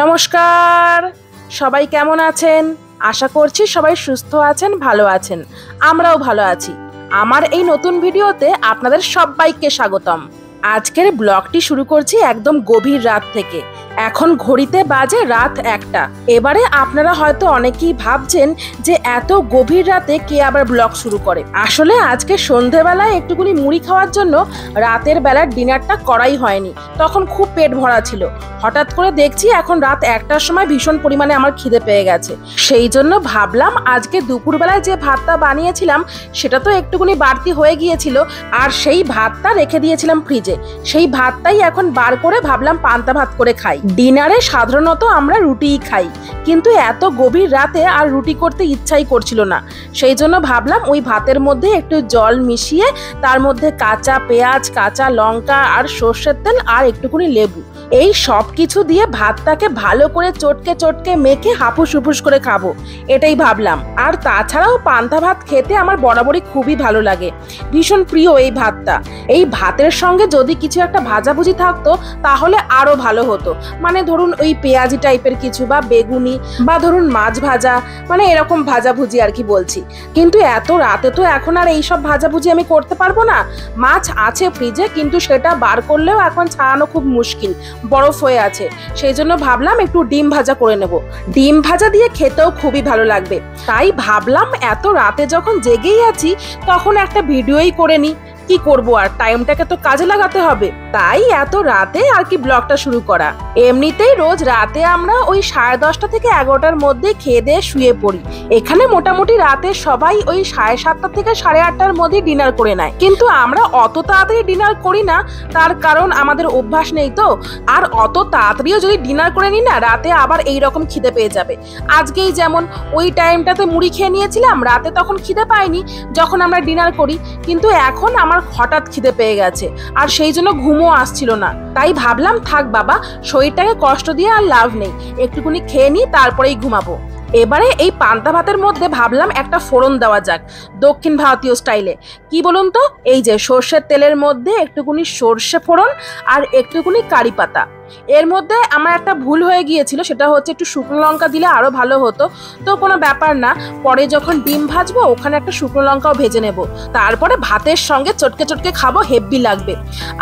নমস্কার, সবাই কেমন আছেন? আশা করছি সবাই সুস্থ আছেন, ভালো আছেন। আমরাও ভালো আছি। আমার এই নতুন ভিডিওতে আপনাদের সবাইকে স্বাগতম। আজকের ব্লগটি শুরু করছি একদম গভীর রাত থেকে। এখন ঘড়িতে বাজে রাত 1টা। এবারে আপনারা হয়তো অনেকেই ভাবছেন যে এত গভীর রাতে কে আবার ব্লগ শুরু করে। আসলে আজকে সন্ধেবেলায় একটুখানি মুড়ি খাওয়ার জন্য রাতের বেলার ডিনারটা করাই হয়নি, তখন খুব পেট ভরা ছিল। হঠাৎ করে দেখছি এখন রাত 1টার সময় ভীষণ পরিমাণে আমার খিদে পেয়ে গেছে। সেই জন্য ভাবলাম আজকে দুপুরবেলায় যে ভাতটা বানিয়েছিলাম সেটা তো একটুখানি বাড়তি হয়ে গিয়েছিল, আর সেই ভাতটা রেখে দিয়েছিলাম ফ্রিজে। সেই ভাতটাই এখন বার করে ভাবলাম পান্তা ভাত করে খাই। ডিনারে সাধারণত আমরা রুটিই খাই, কিন্তু এত গভীর রাতে আর রুটি করতে ইচ্ছাই করছিল না। সেই জন্য ভাবলাম ওই ভাতের মধ্যে একটু জল মিশিয়ে তার মধ্যে কাঁচা পেঁয়াজ, কাঁচা লঙ্কা আর সর্ষের তেল আর একটুখানি লেবু, এই সব কিছু দিয়ে ভাতটাকে ভালো করে চটকে চটকে মেখে হাপুস হুপুস করে খাবো, এটাই ভাবলাম। আর তাছাড়াও পান্তা ভাত খেতে আমার বরাবরই খুবই ভালো লাগে, ভীষণ প্রিয় এই ভাতটা। এই ভাতের সঙ্গে যদি কিছু একটা ভাজাভুজি থাকতো তাহলে আরো ভালো হতো। মানে ধরুন ওই পেঁয়াজি টাইপের কিছু, বা বেগুনি, বা ধরুন মাছ ভাজা, মানে এরকম ভাজাভুজি আর কি বলছি। কিন্তু এত রাতে তো এখন আর এইসব ভাজাভুজি আমি করতে পারবো না। মাছ আছে ফ্রিজে, কিন্তু সেটা বার করলেও এখন ছাড়ানো খুব মুশকিল, বরফ হয়ে আছে। সেই জন্য ভাবলাম একটু ডিম ভাজা করে নেব। ডিম ভাজা দিয়ে খেতেও খুবই ভালো লাগবে। তাই ভাবলাম এত রাতে যখন জেগেই আছি তখন একটা ভিডিওই করে নিই। কি করব, আর টাইমটাকে তো কাজে লাগাতে হবে, তাই এত রাতে আর কি ব্লগটা শুরু করা। এমনিতেই রোজ রাতে আমরা ওই 10:30 থেকে 11টার মধ্যে খেয়ে দিয়ে শুয়ে পড়ি। এখানে মোটামুটি রাতে সবাই ওই 7:30 থেকে 8:30টার মধ্যে ডিনার করে নেয়, কিন্তু আমরা অত তাড়াতাড়ি ডিনার করি না। তার কারণ আমাদের অভ্যাস নেই তো। আর অত তাড়াতাড়িও যদি ডিনার করে নিই না, রাতে আবার এই রকম খিদে পেয়ে যাবে। আজকেই যেমন ওই টাইমটাতে মুড়ি খেয়ে নিয়েছিলাম, রাতে তখন খিদে পাইনি যখন আমরা ডিনার করি, কিন্তু এখন আমার হঠাৎ খিদে পেয়ে গেছে, আর সেই জন্য ঘুমও আসছিল না। তাই ভাবলাম থাক বাবা, শরীরটাকে কষ্ট দিয়ে আর লাভ নেই, একটুখানি খেয়ে নিই তারপরেই ঘুমাবো। এবারে এই পান্তা ভাতের মধ্যে ভাবলাম একটা ফোড়ন দেওয়া যাক দক্ষিণ ভারতীয় স্টাইলে। কি বলুন তো, এই যে সর্ষের তেলের মধ্যে একটুখানি সর্ষে ফোড়ন আর একটুখানি কারি পাতা। এর মধ্যে আমার একটা ভুল হয়ে গিয়েছিল, সেটা হচ্ছে একটু শুকনো লঙ্কা দিলে আরো ভালো হতো। তো কোনো ব্যাপার না, পরে যখন ডিম ভাজবো ওখানে একটা শুকনো লঙ্কাও ভেজে নেব, তারপরে ভাতের সঙ্গে চটকে চটকে খাবো, হেব্বি লাগবে।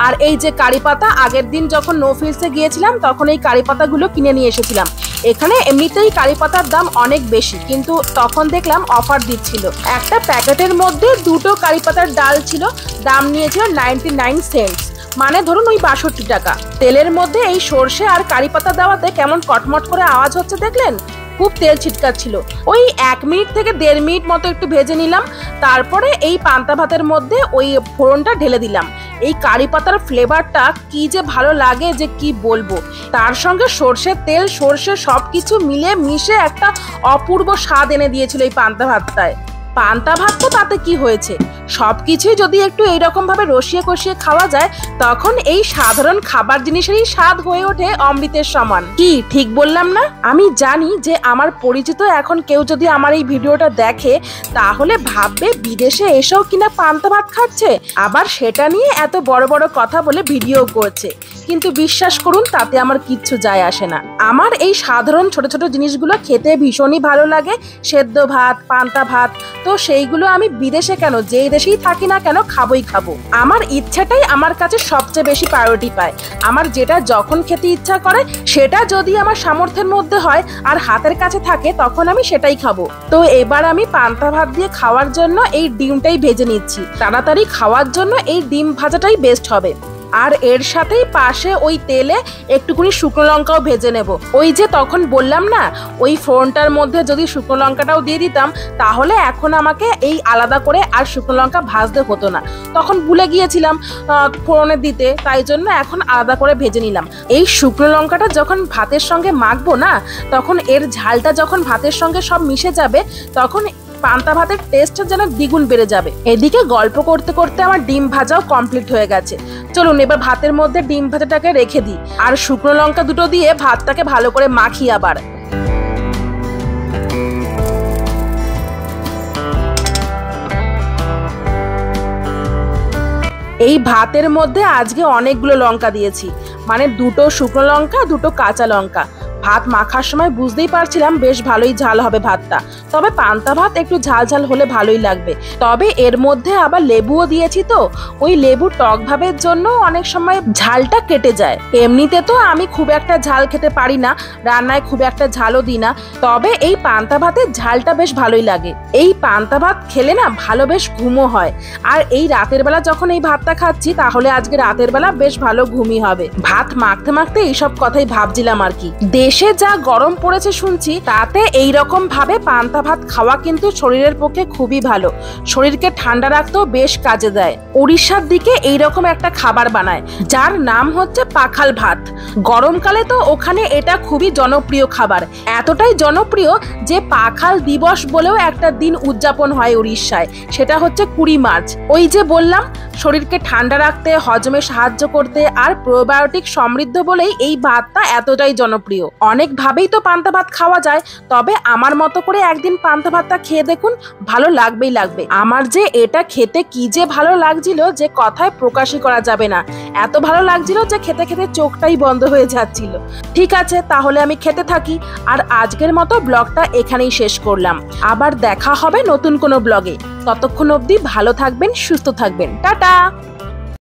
আর এই যে কারি পাতা, আগের দিন যখন নো ফিলসে গিয়েছিলাম তখন এই কারি পাতাগুলো কিনে নিয়ে এসেছিলাম। এখানে এমনিতেই কারি পাতার দাম অনেক বেশি, কিন্তু তখন দেখলাম অফার দিচ্ছিল। একটা প্যাকেটের মধ্যে 2টো কারি পাতার ডাল ছিল, দাম নিয়েছিল 99 সেন্টস, মানে ধরুন ওই 62 টাকা। তেলের মধ্যে এই সর্ষে আর কারি পাতা দেওয়াতে কেমন কটমট করে আওয়াজ হচ্ছে দেখলেন? খুব তেল ছিটকাচ্ছিল। ওই 1 মিনিট থেকে 1.5 মিনিট মতো একটু ভেজে নিলাম, তারপরে এই পান্তা ভাতের মধ্যে ওই ফোড়নটা ঢেলে দিলাম। এই কারি পাতার ফ্লেভারটা কি যে ভালো লাগে যে কি বলবো। তার সঙ্গে সর্ষের তেল, সর্ষে সবকিছু মিলে মিশে একটা অপূর্ব স্বাদ এনে দিয়েছিল এই পান্তা ভাতটায়। পান্তা ভাত তো তাতে কি হয়েছে, সবকিছুই যদি একটু এইরকম ভাবে রসিয়ে কষিয়ে খাওয়া যায়, তখন এই সাধারণ খাবার জিনিসেরই স্বাদ হয়ে ওঠে অমৃতের সমান। কি ঠিক বললাম না? আমি জানি যে আমার পরিচিত এখন কেউ যদি আমার এই ভিডিওটা দেখে তাহলে ভাববে বিদেশে এসেও কিনা পান্তা ভাত খাচ্ছে, আবার সেটা নিয়ে এত বড় বড় কথা বলে ভিডিও করছে। কিন্তু বিশ্বাস করুন, তাতে আমার কিচ্ছু যায় আসে না। আমার এই সাধারণ ছোট ছোট জিনিসগুলো খেতে ভীষণই ভালো লাগে। সেদ্ধ ভাত, পান্তা ভাত, তো সেইগুলো আমি বিদেশে কেন, যেই দেশেই থাকি না কেন, খাবোই খাবো। আমার ইচ্ছাটাই আমার কাছে সবচেয়ে বেশি প্রায়োরিটি পায়। আমার যেটা যখন খেতে ইচ্ছা করে, সেটা যদি আমার সামর্থ্যের মধ্যে হয় আর হাতের কাছে থাকে, তখন আমি সেটাই খাবো। তো এবার আমি পান্তা ভাত দিয়ে খাওয়ার জন্য এই ডিমটাই ভেজে নিচ্ছি। তাড়াতাড়ি খাওয়ার জন্য এই ডিম ভাজাটাই বেস্ট হবে। আর এর সাথেই পাশে ওই তেলে একটুখানি শুকনো লঙ্কাও ভেজে নেব। ওই যে তখন বললাম না, ওই ফোড়নটার মধ্যে যদি শুকনো লঙ্কাটাও দিয়ে দিতাম তাহলে এখন আমাকে এই আলাদা করে আর শুকনো লঙ্কা ভাজতে হতো না। তখন ভুলে গিয়েছিলাম ফোড়নে দিতে, তাই জন্য এখন আলাদা করে ভেজে নিলাম। এই শুকনো লঙ্কাটা যখন ভাতের সঙ্গে মাখবো না, তখন এর ঝালটা যখন ভাতের সঙ্গে সব মিশে যাবে, তখন পান্তা ভাতের টেস্টটা যেন দ্বিগুণ বেড়ে যাবে। এদিকে গল্প করতে করতে আমার ডিম ভাজাও কমপ্লিট হয়ে গেছে। চলুন এবার ভাতের মধ্যে ডিম ভাজাটাকে রেখে দিই, আর শুকনো লঙ্কা দুটো দিয়ে ভাতটাকে ভালো করে মাখি। আবার এই ভাতের মধ্যে আজকে অনেকগুলো লঙ্কা দিয়েছি, মানে 2টো শুকনো লঙ্কা, 2টো কাঁচা লঙ্কা, ভাত মাখার সময় বুঝতেই পারছিলাম বেশ ভালোই ঝাল হবে ভাতটা, তবে পান্তা ভাত একটু ঝাল ঝাল হলে ভালোই লাগবে। তবে এর মধ্যে আবার লেবুও দিয়েছি, তো ওই লেবু টক ভাবের জন্য অনেক সময় ঝালটা কেটে যায়। এমনিতে তো আমি খুব একটা ঝাল খেতে পারি না, রান্নায় খুব একটা ঝালও দিই না, তবে এই পান্তা ভাতের ঝালটা বেশ ভালোই লাগে। এই পান্তা ভাত খেলে না ভালো বেশ ঘুমও হয়। আর এই রাতের বেলা যখন এই ভাতটা খাচ্ছি, তাহলে আজকে রাতের বেলা বেশ ভালো ঘুমই হবে। ভাত মাখতে মাখতে এইসব কথাই ভাবছিলাম আর কি। দেশে যা গরম পড়েছে শুনছি, তাতে এই রকম ভাবে পান্তা ভাত খাওয়া কিন্তু শরীরের পক্ষে খুবই ভালো, শরীরকে ঠান্ডা রাখতেও বেশ কাজে দেয়। উড়িষ্যার দিকে এইরকম একটা খাবার বানায়, যার নাম হচ্ছে পাখাল ভাত। গরমকালে তো ওখানে এটা খুবই জনপ্রিয় খাবার, এতটাই জনপ্রিয় যে পাখাল দিবস বলেও একটা দিন উদযাপন হয় উড়িষ্যায়, সেটা হচ্ছে 20 মার্চ। ওই যে বললাম, শরীরকে ঠান্ডা রাখতে, হজমে সাহায্য করতে আর প্রোবায়োটিক সমৃদ্ধ বলেই এই ভাতটা এতটাই জনপ্রিয়। অনেক ভাবেই তো পান্তা ভাত খাওয়া যায়, তবে আমার মতো করে একদিন পান্তা ভাতটা খেয়ে দেখুন, ভালো লাগবেই লাগবে। আমার যে এটা খেতে কি যে ভালো লাগছিল, যে কথায় প্রকাশই করা যাবে না। এত ভালো লাগছিল যে খেতে খেতে চোখটাই বন্ধ হয়ে যাচ্ছিল। ঠিক আছে, তাহলে আমি খেতে থাকি। আর আজকের মতো ব্লগটা এখানেই শেষ করলাম। আবার দেখা হবে নতুন কোনো ব্লগে। ততক্ষণ অবধি ভালো থাকবেন, সুস্থ থাকবেন। টাটা।